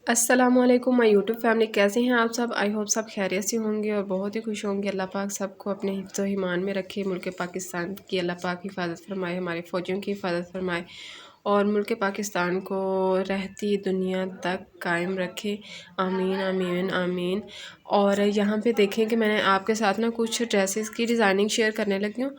अस्सलामुअलैकुम my YouTube family, कैसे हैं आप सब। आई होप सब खैरियत से होंगे और बहुत ही खुश होंगे। अल्लाह पाक सबको अपने हिफ्ज़ व ईमान में रखे। मुल्क पाकिस्तान की अल्लाह पाक हिफाजत फरमाए, हमारे फ़ौजियों की हिफाजत फरमाए और मुल्क पाकिस्तान को रहती दुनिया तक कायम रखे। आमीन आमीन आमीन। और यहाँ पे देखें कि मैंने आपके साथ ना कुछ ड्रेसेस की डिज़ाइनिंग शेयर करने लगी हूँ।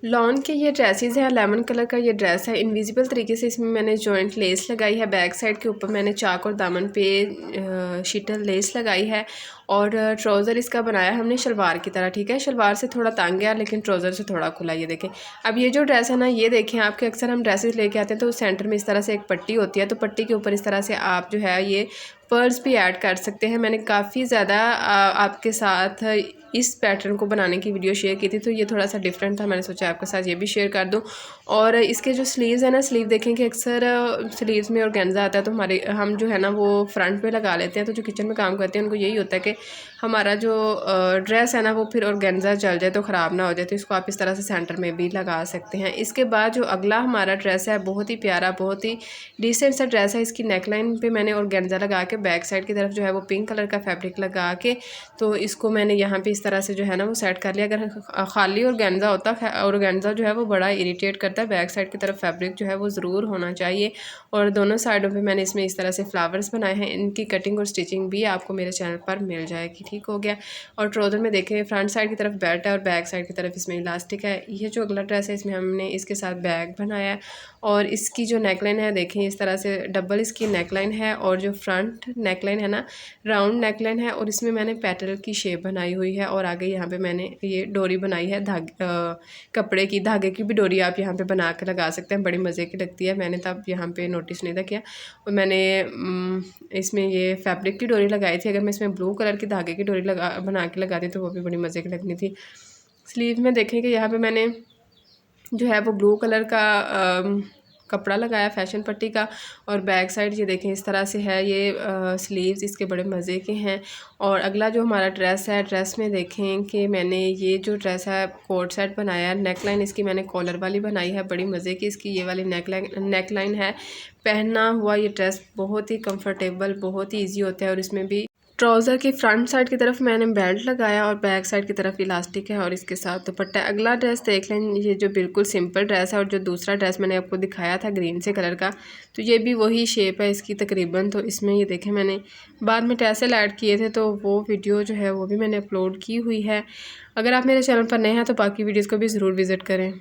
लॉन के ये ड्रेसेस हैं, लेमन कलर का ये ड्रेस है। इनविजिबल तरीके से इसमें मैंने जॉइंट लेस लगाई है। बैक साइड के ऊपर मैंने चाक और दामन पे शीटल लेस लगाई है और ट्राउज़र इसका बनाया हमने शलवार की तरह। ठीक है, शलवार से थोड़ा तंग है लेकिन ट्राउज़र से थोड़ा खुला। ये देखें। अब ये जो ड्रेस है ना, ये देखें, आपके अक्सर हम ड्रेसेस लेके आते हैं तो सेंटर में इस तरह से एक पट्टी होती है, तो पट्टी के ऊपर इस तरह से आप जो है ये पर्ल्स भी ऐड कर सकते हैं। मैंने काफ़ी ज़्यादा आपके साथ इस पैटर्न को बनाने की वीडियो शेयर की थी, तो ये थोड़ा सा डिफरेंट था, मैंने सोचा आपके साथ ये भी शेयर कर दूं। और इसके जो स्लीव्स है ना, स्लीव देखें कि अक्सर स्लीव्स में ऑर्गेन्जा आता है तो हम जो है ना वो फ्रंट पे लगा लेते हैं। तो जो किचन में काम करते हैं उनको यही होता है कि हमारा जो ड्रेस है ना वो फिर ऑर्गेन्जा चल जाए तो ख़राब ना हो जाए, तो इसको आप इस तरह से सेंटर में भी लगा सकते हैं। इसके बाद जो अगला हमारा ड्रेस है, बहुत ही प्यारा, बहुत ही डिसेंट सा ड्रेस है। इसकी नेकलाइन पे मैंने ऑर्गेन्जा लगा के बैक साइड की तरफ जो है वो पिंक कलर का फैब्रिक लगा के, तो इसको मैंने यहाँ पे इस तरह से जो है ना वो सेट कर लिया। अगर खाली ऑर्गेन्जा होता, ऑर्गेन्जा जो है वो बड़ा इरिटेट करता है। बैक साइड की तरफ फैब्रिक जो है वो ज़रूर होना चाहिए। और दोनों साइडों पे मैंने इसमें इस तरह से फ्लावर्स बनाए हैं। इनकी कटिंग और स्टिचिंग भी आपको मेरे चैनल पर मिल जाएगी। ठीक हो गया। और ट्राउज़र में देखें फ्रंट साइड की तरफ बेल्ट है और बैक साइड की तरफ इसमें इलास्टिक है। ये जो अगला ड्रेस है इसमें हमने इसके साथ बैग बनाया है और इसकी जो नेकलाइन है देखें इस तरह से डबल इसकी नेकलाइन है और जो फ्रंट नेकलाइन है ना राउंड नेकलाइन है और इसमें मैंने पेटल की शेप बनाई हुई है। और आगे यहाँ पे मैंने ये डोरी बनाई है कपड़े की, धागे की भी डोरी आप यहाँ पे बना के लगा सकते हैं, बड़ी मज़े की लगती है। मैंने तब यहाँ पे नोटिस नहीं था किया और मैंने इसमें ये फैब्रिक की डोरी लगाई थी। अगर मैं इसमें ब्लू कलर की धागे की डोरी बना के लगाती तो वो भी बड़ी मज़े की लगनी थी। स्लीव में देखें कि यहाँ पे मैंने जो है वो ब्लू कलर का कपड़ा लगाया फैशन पट्टी का। और बैक साइड ये देखें इस तरह से है। ये स्लीव्स इसके बड़े मज़े के हैं। और अगला जो हमारा ड्रेस है, ड्रेस में देखें कि मैंने ये जो ड्रेस है कोट सेट बनाया है। नेकलाइन इसकी मैंने कॉलर वाली बनाई है, बड़ी मज़े की इसकी ये वाली नेकलाइन है। पहनना हुआ ये ड्रेस बहुत ही कंफर्टेबल, बहुत ही ईजी होता है। और इसमें भी ट्राउज़र की फ्रंट साइड की तरफ मैंने बेल्ट लगाया और बैक साइड की तरफ इलास्टिक है और इसके साथ दुपट्टा। अगला ड्रेस देख लें, ये जो बिल्कुल सिंपल ड्रेस है और जो दूसरा ड्रेस मैंने आपको दिखाया था ग्रीन से कलर का, तो ये भी वही शेप है इसकी तकरीबन। तो इसमें ये देखें मैंने बाद में टैसल ऐड किए थे तो वो वीडियो जो है वो भी मैंने अपलोड की हुई है। अगर आप मेरे चैनल पर नए हैं तो बाकी वीडियोज़ को भी ज़रूर विज़िट करें।